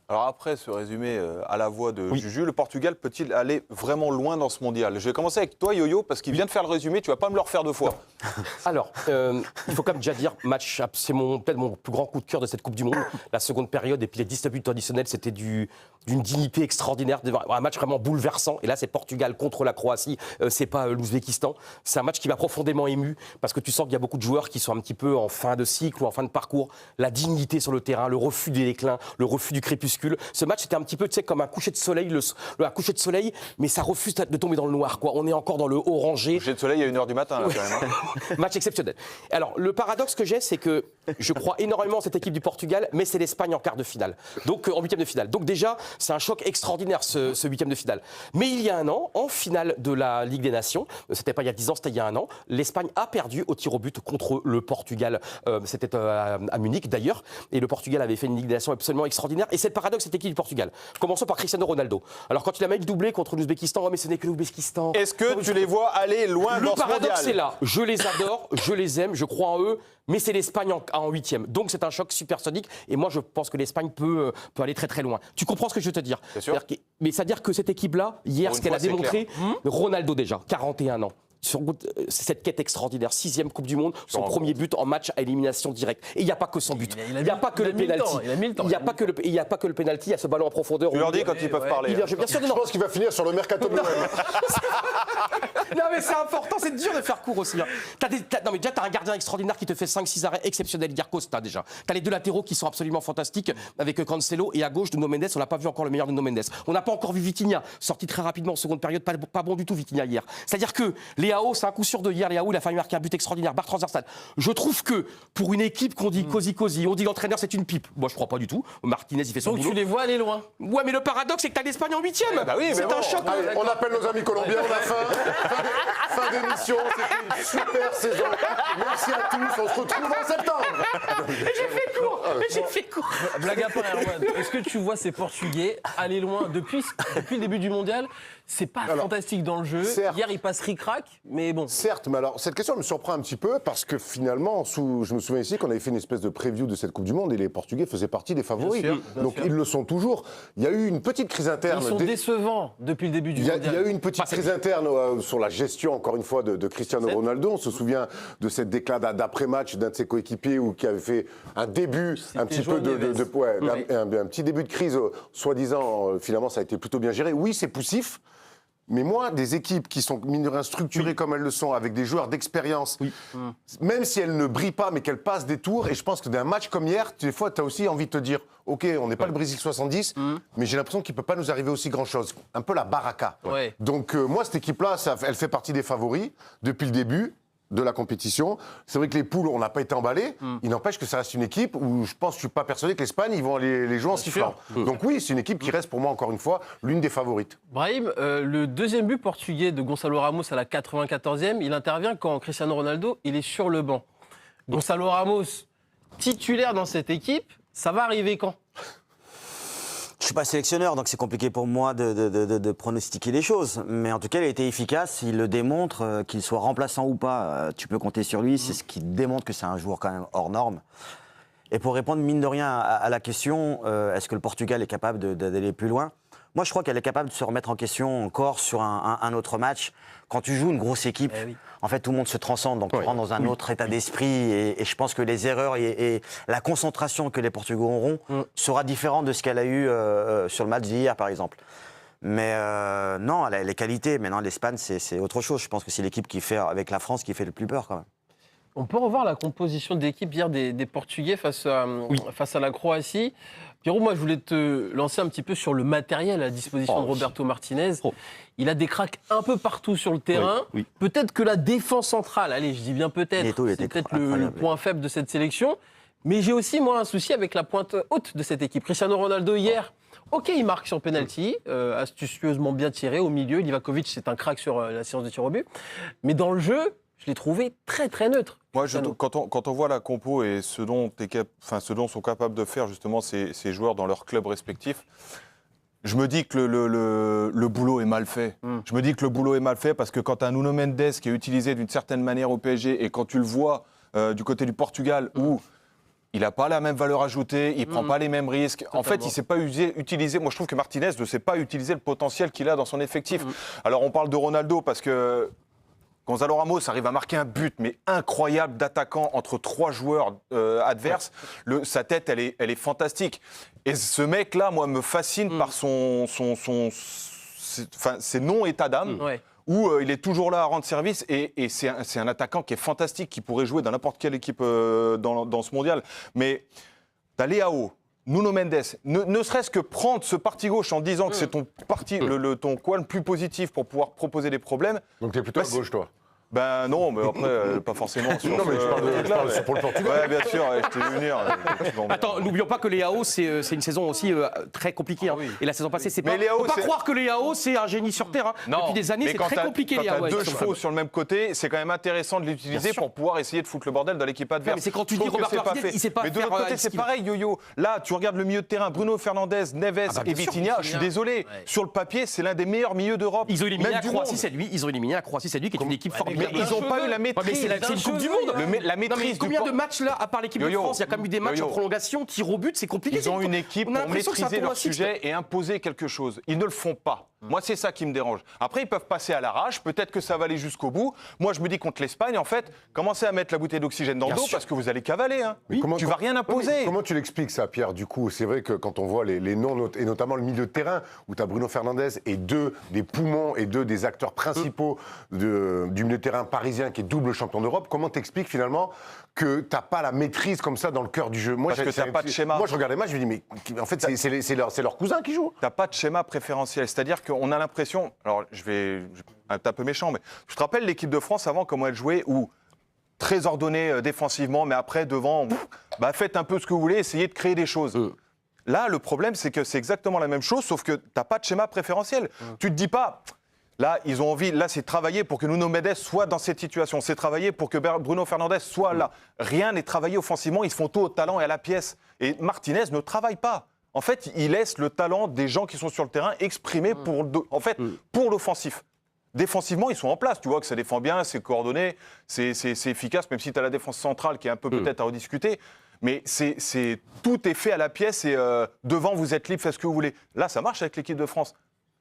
Alors après ce résumé à la voix de Juju, le Portugal peut-il aller vraiment loin dans ce mondial? Je vais commencer avec toi, Yo-Yo, parce qu'il vient de faire le résumé, tu vas pas me le refaire 2 fois. Alors, il faut quand même déjà dire, c'est peut-être mon plus grand coup de cœur de cette Coupe du Monde. La seconde période et puis les 19 buts additionnels, c'était d'une dignité extraordinaire, un match vraiment bouleversant. Et là, c'est Portugal contre la Croatie, c'est pas l'Ouzbékistan. C'est un match qui m'a profondément ému, parce que tu sens qu'il y a beaucoup de joueurs qui sont un petit peu en fin de cycle ou en fin de parcours. La dignité sur le terrain, le refus des déclins, le refus du crépuscule. Ce match, c'était un petit peu, tu sais, comme un coucher de soleil, un coucher de soleil, mais ça refuse de tomber dans le noir, quoi. On est encore dans le orangé. Coucher de soleil à 1h du matin, là, quand même. Hein. Match exceptionnel. Alors, le paradoxe que j'ai, c'est que je crois énormément en cette équipe du Portugal, mais c'est l'Espagne en quart de finale, donc en huitième de finale. Donc déjà, c'est un choc extraordinaire, ce huitième de finale. Mais il y a un an, en finale de la Ligue des Nations, c'était pas il y a 10 ans, c'était il y a un an, l'Espagne a perdu au tir au but contre le Portugal. C'était à Munich, d'ailleurs, et le Portugal avait fait une Ligue des Nations absolument extraordinaire. Et c'est le paradoxe, cette équipe du Portugal. Commençons par Cristiano Ronaldo. Alors, quand il a mis le doublé contre l'Ouzbékistan, oh, mais ce n'est que l'Ouzbékistan. Est-ce que tu les vois aller loin dans ce mondial? Le paradoxe est là. Je les adore, je les aime, je crois en eux, mais c'est l'Espagne en huitième. Donc, c'est un choc supersonique. Et moi, je pense que l'Espagne peut aller très, très loin. Tu comprends ce que je veux te dire? Bien sûr. Mais c'est-à-dire que cette équipe-là, hier, ce qu'elle a démontré, Ronaldo déjà, 41 ans. Sur cette quête extraordinaire, 6e Coupe du Monde, son premier but en match à élimination directe. Et il n'y a pas que son but. Il n'y a pas que le pénalty. Il n'y a pas que le pénalty, il y a ce ballon en profondeur. Tu leur dis quand ils peuvent parler. Je pense qu'il va finir sur le mercato de l'OM. Non mais c'est important, c'est dur de faire court aussi. Hein. Non mais déjà t'as un gardien extraordinaire qui te fait 5-6 arrêts exceptionnels, Diego Costa déjà. T'as les deux latéraux qui sont absolument fantastiques avec Cancelo, et à gauche Nuno Mendes, on n'a pas vu encore le meilleur de Nuno Mendes. On n'a pas encore vu Vitinha, sorti très rapidement en seconde période, pas bon du tout Vitinha hier. C'est-à-dire que Léao, c'est un coup sûr de hier, Léao il a fallu marquer un but extraordinaire, barre transversale. Je trouve que pour une équipe qu'on dit cosy, on dit l'entraîneur c'est une pipe. Moi je crois pas du tout. Martinez il fait son boulot. Donc tu les vois aller loin. Ouais mais le paradoxe c'est que t'as l'Espagne en huitième. Bah oui, c'est un choc. Allez, on appelle nos amis colombiens, on a fin d'émission, c'était une super saison. Merci à tous, on se retrouve en septembre. J'ai fait court. Blague à part, Erwan, est-ce que tu vois ces Portugais aller loin depuis le début du mondial? C'est pas fantastique dans le jeu. Certes. Hier, ils passent ric-rac, mais bon. Certes, mais alors cette question me surprend un petit peu parce que finalement, je me souviens ici qu'on avait fait une espèce de preview de cette Coupe du Monde et les Portugais faisaient partie des favoris. Bien Donc sûr. ils le sont toujours. Il y a eu une petite crise interne. Ils sont décevants depuis le début du mondial. Il y a eu une petite crise interne sur la gestion, encore une fois, de Cristiano Ronaldo. On se souvient de cette déclat d'après-match d'un de ses coéquipiers qui avait fait un début, un petit peu un petit début de crise, soi-disant. Finalement, ça a été plutôt bien géré. Oui, c'est poussif. Mais moi, des équipes qui sont mine de rien structurées comme elles le sont, avec des joueurs d'expérience, même si elles ne brillent pas, mais qu'elles passent des tours, et je pense que d'un match comme hier, des fois, tu as aussi envie de te dire, OK, on n'est pas le Brésil 70, mais j'ai l'impression qu'il ne peut pas nous arriver aussi grand-chose. Un peu la baraka. Ouais. Donc moi, cette équipe-là, elle fait partie des favoris depuis le début de la compétition. C'est vrai que les poules, on n'a pas été emballés. Il n'empêche que ça reste une équipe où je suis pas persuadé que l'Espagne, ils vont les jouer en sifflant. Donc oui, c'est une équipe qui reste pour moi, encore une fois, l'une des favorites. Brahim, le deuxième but portugais de Gonçalo Ramos à la 94e, il intervient quand Cristiano Ronaldo, il est sur le banc. Gonçalo Ramos, titulaire dans cette équipe, ça va arriver quand ? Je ne suis pas sélectionneur, donc c'est compliqué pour moi de pronostiquer les choses. Mais en tout cas, il a été efficace, il le démontre, qu'il soit remplaçant ou pas, tu peux compter sur lui. C'est ce qui démontre que c'est un joueur quand même hors norme. Et pour répondre, mine de rien, à la question, est-ce que le Portugal est capable d'aller plus loin ? Moi, je crois qu'elle est capable de se remettre en question encore sur un autre match. Quand tu joues une grosse équipe, en fait, tout le monde se transcende, donc tu rentres dans un autre état d'esprit. Et je pense que les erreurs et la concentration que les Portugais auront sera différente de ce qu'elle a eu sur le match d'hier, par exemple. Mais non, elle a les qualités. Maintenant, l'Espagne, c'est autre chose. Je pense que c'est l'équipe qui fait, avec la France, qui fait le plus peur, quand même. On peut revoir la composition d'équipe hier des Portugais face à la Croatie. Pierrot, moi, je voulais te lancer un petit peu sur le matériel à disposition de Roberto Martinez. Il a des cracks un peu partout sur le terrain. Peut-être que la défense centrale, allez, je dis bien peut-être, c'est peut-être le point faible de cette sélection. Mais j'ai aussi, moi, un souci avec la pointe haute de cette équipe. Cristiano Ronaldo, hier, OK, il marque sur penalty, astucieusement bien tiré au milieu. Livakovic, c'est un crack sur la séance de tir au but. Mais dans le jeu, je l'ai trouvé très, très neutre. Moi, quand on voit la compo et ce dont sont capables de faire justement ces joueurs dans leurs clubs respectifs, je me dis que le boulot est mal fait. Je me dis que le boulot est mal fait parce que quand tu as Nuno Mendes qui est utilisé d'une certaine manière au PSG et quand tu le vois du côté du Portugal où il n'a pas la même valeur ajoutée, il ne prend pas les mêmes risques. En fait, il ne sait pas utiliser. Moi, je trouve que Martinez ne sait pas utiliser le potentiel qu'il a dans son effectif. Alors, on parle de Ronaldo parce que Gonzalo Ramos arrive à marquer un but, mais incroyable, d'attaquant entre 3 joueurs adverses. Sa tête, elle est fantastique. Et ce mec-là, moi, me fascine par ses non-état d'âme. Où il est toujours là à rendre service et c'est un attaquant qui est fantastique, qui pourrait jouer dans n'importe quelle équipe dans ce mondial. Mais t'as Leao, Nuno Mendes, ne serait-ce que prendre ce parti gauche en disant que c'est ton parti, ton coin le plus positif pour pouvoir proposer des problèmes. Donc t'es plutôt à gauche, toi? Ben non, mais après, pas forcément. Non, mais je parle pour le Portugal. Ouais, bien sûr, je t'ai vu venir. Attends, n'oublions pas que Leao, c'est une saison aussi très compliquée. Et la saison passée, c'est pas. Faut pas croire que Leao, c'est un génie sur terre. Non, depuis des années, c'est très compliqué, Leao. Quand t'as 2 chevaux sur le même côté, c'est quand même intéressant de l'utiliser pour pouvoir essayer de foutre le bordel dans l'équipe adverse. Mais c'est quand tu dis Roberto Martinez, il sait pas faire. Mais de l'autre côté, c'est pareil, Yo-Yo. Là, tu regardes le milieu de terrain, Bruno Fernandes, Neves et Vitinha. Je suis désolé. Sur le papier, c'est l'un des meilleurs milieux d'Europe. Ils ont éliminé la Croatie, c'est lui. Ils ont éliminé la Croatie, c'est lui qui est une équipe formidable. Mais ils n'ont pas eu la maîtrise. C'est une Coupe du Monde. La maîtrise. Combien de matchs là, à part l'équipe de France, il y a quand même eu des matchs en prolongation, tir au but, c'est compliqué. Ils ont une équipe pour maîtriser leur sujet et imposer quelque chose. Ils ne le font pas. Moi, c'est ça qui me dérange. Après, ils peuvent passer à l'arrache. Peut-être que ça va aller jusqu'au bout. Moi, je me dis contre l'Espagne, en fait, commencez à mettre la bouteille d'oxygène dans le dos parce que vous allez cavaler. Hein. Tu vas rien imposer. Comment tu l'expliques ça, Pierre? Du coup, c'est vrai que quand on voit les noms, et notamment le milieu de terrain, où tu as Bruno Fernandes et 2 des poumons et 2 des acteurs principaux du milieu de terrain parisien qui est double champion d'Europe, comment t'expliques finalement que tu n'as pas la maîtrise comme ça dans le cœur du jeu? Parce que tu n'as pas de schéma. Moi, je regarde les matchs, je me dis, mais en fait, c'est leur cousin qui joue. Tu n'as pas de schéma préférentiel. C'est-à-dire qu'on a l'impression. Alors, je vais être un peu méchant, mais je te rappelle l'équipe de France avant, comment elle jouait, où très ordonnée défensivement, mais après, devant, faites un peu ce que vous voulez, essayez de créer des choses. Là, le problème, c'est que c'est exactement la même chose, sauf que tu n'as pas de schéma préférentiel. Tu ne te dis pas. Là, ils ont envie, là, c'est de travailler pour que Nuno Mendes soit dans cette situation. C'est travailler pour que Bruno Fernandes soit là. Rien n'est travaillé offensivement, ils se font tout au talent et à la pièce. Et Martinez ne travaille pas. En fait, il laisse le talent des gens qui sont sur le terrain exprimer pour l'offensif. Défensivement, ils sont en place. Tu vois que ça défend bien, c'est coordonné, c'est efficace, même si tu as la défense centrale qui est un peu peut-être à rediscuter. Mais tout est fait à la pièce et devant, vous êtes libre, faites ce que vous voulez. Là, ça marche avec l'équipe de France.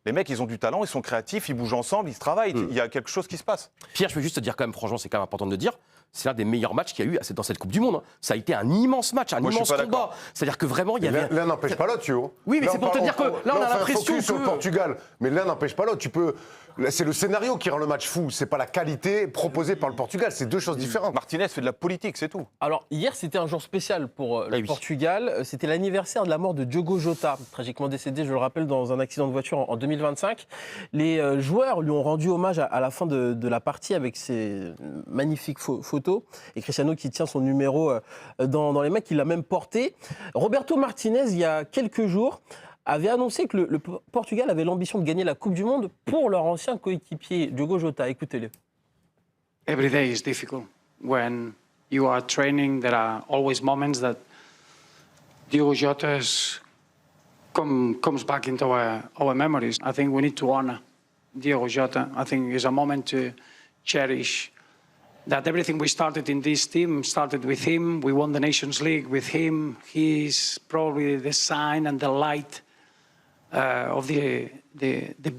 Les mecs, ils ont du talent, ils sont créatifs, ils bougent ensemble, ils se travaillent. Il y a quelque chose qui se passe. Pierre, je veux juste te dire quand même, franchement, c'est quand même important de le dire, c'est l'un des meilleurs matchs qu'il y a eu dans cette Coupe du Monde. Ça a été un immense match, un immense combat. C'est-à-dire que vraiment, il y avait... L'un n'empêche pas l'autre, tu vois. Oui, mais c'est pour te dire que là, on a l'impression que... sur le Portugal, mais l'un n'empêche pas l'autre. C'est le scénario qui rend le match fou. C'est pas la qualité proposée par le Portugal. C'est 2 choses différentes. Martinez fait de la politique, c'est tout. Alors, hier, c'était un jour spécial pour le Portugal. C'était l'anniversaire de la mort de Diogo Jota, tragiquement décédé, je le rappelle, dans un accident de voiture en 2025. Les joueurs lui ont rendu hommage à la fin de la partie avec ces magnifiques photos. Et Cristiano qui tient son numéro dans les mains, qui l'a même porté. Roberto Martinez, il y a quelques jours, avait annoncé que le Portugal avait l'ambition de gagner la Coupe du Monde pour leur ancien coéquipier Diogo Jota. Écoutez-le. Every day is difficult. When you are training, there are always moments that Diogo Jota comes back into our memories. I think we need to honor Diogo Jota. I think it's a moment to cherish that everything we started in this team started with him. We won the Nations League with him. He's probably the sign and the light of the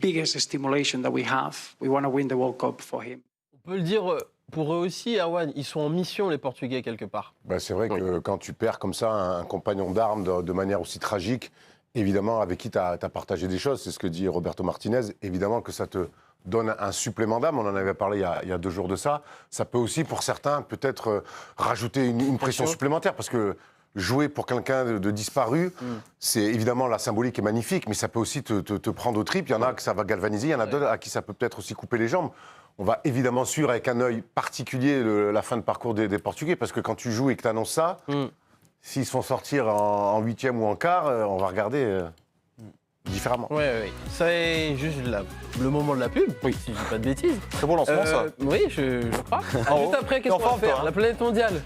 biggest stimulation that we have. We want to win the World Cup for him. On peut le dire pour eux aussi, Erwan, ils sont en mission, les Portugais, quelque part. C'est vrai que quand tu perds comme ça un compagnon d'armes de manière aussi tragique, évidemment, avec qui tu as partagé des choses, c'est ce que dit Roberto Martinez, évidemment que ça te donne un supplément d'âme. On en avait parlé il y a 2 jours de ça. Ça peut aussi, pour certains, peut-être rajouter une pression supplémentaire, parce que jouer pour quelqu'un de disparu, c'est évidemment la symbolique est magnifique, mais ça peut aussi te prendre aux tripes. Il y en a que ça va galvaniser, il y en a d'autres à qui ça peut peut-être aussi couper les jambes. On va évidemment suivre avec un œil particulier la fin de parcours des Portugais, parce que quand tu joues et que tu annonces ça, s'ils se font sortir en 8e ou en quart, on va regarder différemment. Oui. Ça est juste le moment de la pub, si je dis pas de bêtises. Très bon lancement, ça. Oui, je crois. Juste après, qu'est-ce qu'on va faire? La planète mondiale.